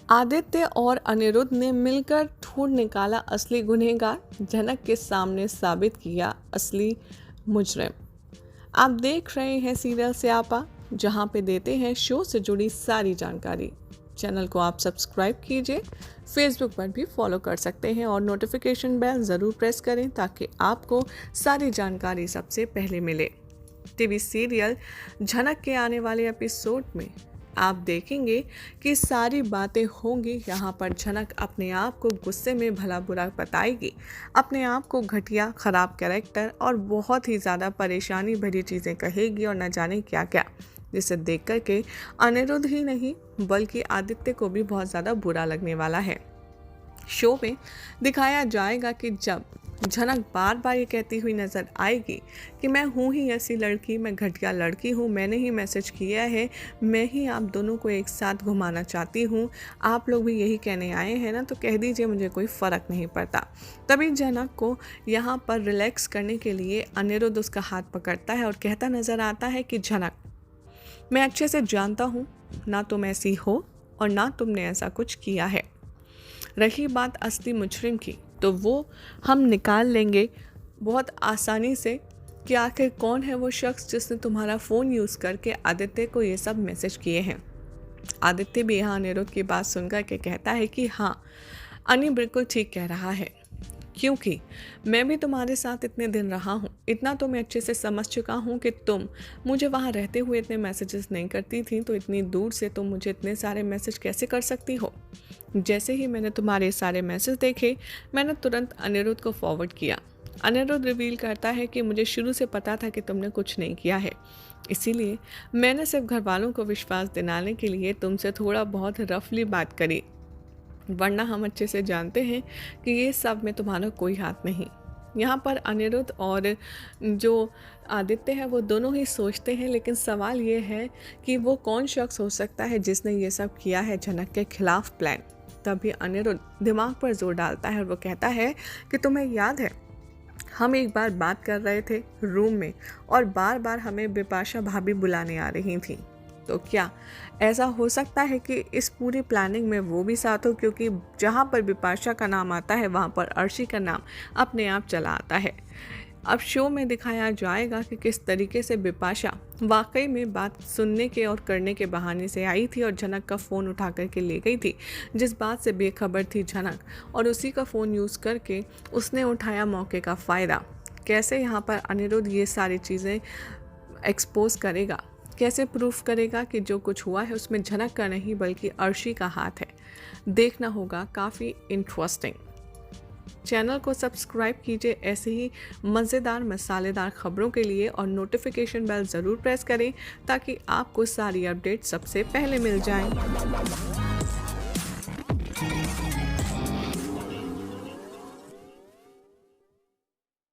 आदित्य और अनिरुद्ध ने मिलकर ढूंढ निकाला असली गुनहगार, जनक के सामने साबित किया असली मुजरिम। आप देख रहे हैं सीरियल स्यापा, जहां पे देते हैं शो से जुड़ी सारी जानकारी। चैनल को आप सब्सक्राइब कीजिए, फेसबुक पर भी फॉलो कर सकते हैं और नोटिफिकेशन बेल ज़रूर प्रेस करें ताकि आपको सारी जानकारी सबसे पहले मिले। टीवी सीरियल झनक के आने वाले एपिसोड में आप देखेंगे कि सारी बातें होंगी। यहाँ पर झनक अपने आप को गुस्से में भला बुरा बताएगी, अपने आप को घटिया खराब कैरेक्टर और बहुत ही ज़्यादा परेशानी भरी चीज़ें कहेगी और न जाने क्या क्या, जिसे देख कर के अनिरुद्ध ही नहीं बल्कि आदित्य को भी बहुत ज़्यादा बुरा लगने वाला है। शो में दिखाया जाएगा कि जब झनक बार बार ये कहती हुई नज़र आएगी कि मैं हूँ ही ऐसी लड़की, मैं घटिया लड़की हूँ, मैंने ही मैसेज किया है, मैं ही आप दोनों को एक साथ घुमाना चाहती हूँ, आप लोग भी यही कहने आए हैं ना, तो कह दीजिए, मुझे कोई फ़र्क नहीं पड़ता। तभी झनक को यहाँ पर रिलैक्स करने के लिए अनिरुद्ध उसका हाथ पकड़ता है और कहता नज़र आता है कि झनक, मैं अच्छे से जानता हूँ ना तुम ऐसी हो और ना तुमने ऐसा कुछ किया है। रही बात असली मुजरिम की, तो वो हम निकाल लेंगे बहुत आसानी से कि आखिर कौन है वो शख्स जिसने तुम्हारा फ़ोन यूज़ करके आदित्य को ये सब मैसेज किए हैं। आदित्य भी यहाँ अनिरुद्ध की बात सुनकर के कहता है कि हाँ, अनी बिल्कुल ठीक कह रहा है, क्योंकि मैं भी तुम्हारे साथ इतने दिन रहा हूँ, इतना तो मैं अच्छे से समझ चुका हूँ कि तुम मुझे वहाँ रहते हुए इतने मैसेजेस नहीं करती थी, तो इतनी दूर से तुम मुझे इतने सारे मैसेज कैसे कर सकती हो। जैसे ही मैंने तुम्हारे सारे मैसेज देखे, मैंने तुरंत अनिरुद्ध को फॉरवर्ड किया। अनिरुद्ध रिवील करता है कि मुझे शुरू से पता था कि तुमने कुछ नहीं किया है, इसीलिए मैंने सिर्फ घर वालों को विश्वास दिलाने के लिए तुमसे थोड़ा बहुत रफली बात करी, वरना हम अच्छे से जानते हैं कि ये सब में तुम्हारा कोई हाथ नहीं। यहाँ पर अनिरुद्ध और जो आदित्य है वो दोनों ही सोचते हैं, लेकिन सवाल ये है कि वो कौन शख्स हो सकता है जिसने ये सब किया है झनक के खिलाफ प्लान। तभी अनिरुद्ध दिमाग पर जोर डालता है और वो कहता है कि तुम्हें याद है, हम एक बार बात कर रहे थे रूम में और बार बार हमें बिपाशा भाभी बुलाने आ रही थी, तो क्या ऐसा हो सकता है कि इस पूरी प्लानिंग में वो भी साथ हो, क्योंकि जहाँ पर बिपाशा का नाम आता है वहाँ पर अर्शी का नाम अपने आप चला आता है। अब शो में दिखाया जाएगा कि किस तरीके से बिपाशा वाकई में बात सुनने के और करने के बहाने से आई थी और झनक का फ़ोन उठा करके ले गई थी, जिस बात से बेखबर थी झनक, और उसी का फ़ोन यूज़ करके उसने उठाया मौके का फ़ायदा। कैसे यहाँ पर अनिरुद्ध ये सारी चीज़ें एक्सपोज करेगा, कैसे प्रूफ करेगा कि जो कुछ हुआ है उसमें झनक का नहीं बल्कि अर्शी का हाथ है, देखना होगा काफ़ी इंटरेस्टिंग। चैनल को सब्सक्राइब कीजिए ऐसे ही मज़ेदार मसालेदार खबरों के लिए और नोटिफिकेशन बेल ज़रूर प्रेस करें ताकि आपको सारी अपडेट सबसे पहले मिल जाएं।